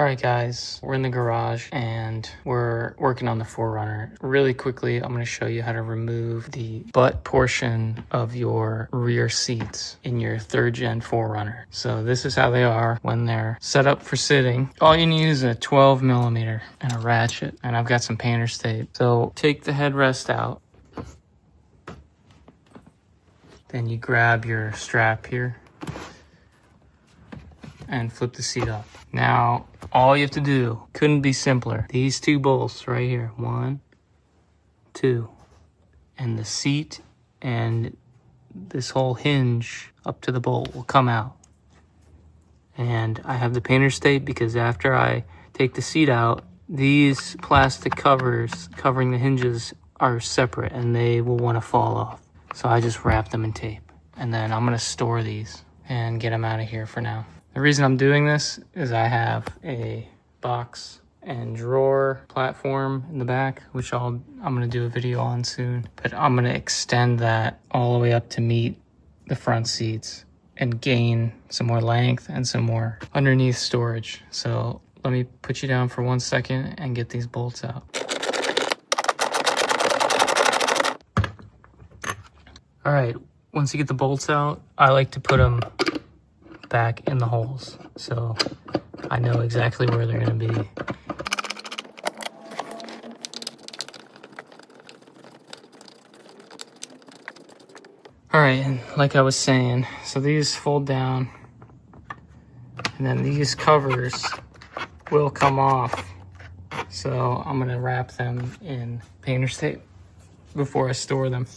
Alright guys, we're in the garage and we're working on the 4Runner. Really quickly, I'm going to show you how to remove the butt portion of your rear seats in your 3rd gen 4Runner. So this is how they are when they're set up for sitting. All you need is a 12mm and a ratchet, and I've got some painter's tape. So take the headrest out. Then you grab your strap here and flip the seat up. Now, all you have to do, couldn't be simpler. These 2 bolts right here, 1, 2, and the seat and this whole hinge up to the bolt will come out. And I have the painter's tape because after I take the seat out, these plastic covers covering the hinges are separate and they will want to fall off. So I just wrap them in tape. And then I'm gonna store these and get them out of here for now. The reason I'm doing this is I have a box and drawer platform in the back, which I'm gonna do a video on soon. But I'm gonna extend that all the way up to meet the front seats and gain some more length and some more underneath storage. So let me put you down for 1 second and get these bolts out. All right, once you get the bolts out, I like to put them back in the holes so I know exactly where they're going to be. All right, and like I was saying, so these fold down and then these covers will come off. So I'm going to wrap them in painter's tape before I store them.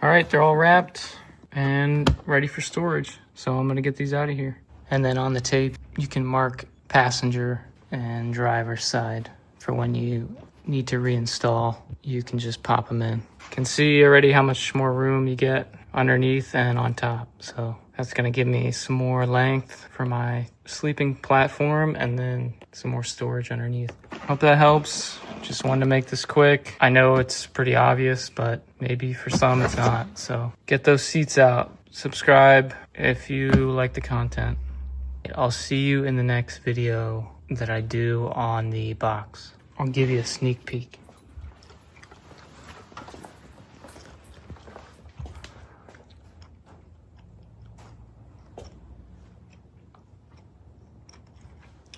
All right, they're all wrapped and ready for storage. So I'm gonna get these out of here. And then on the tape, you can mark passenger and driver side for when you need to reinstall. You can just pop them in. You can see already how much more room you get underneath and on top. So that's gonna give me some more length for my sleeping platform and then some more storage underneath. Hope that helps. Just wanted to make this quick. I know it's pretty obvious, but maybe for some it's not. So get those seats out. Subscribe if you like the content. I'll see you in the next video that I do on the box. I'll give you a sneak peek.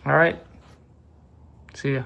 All right. See ya.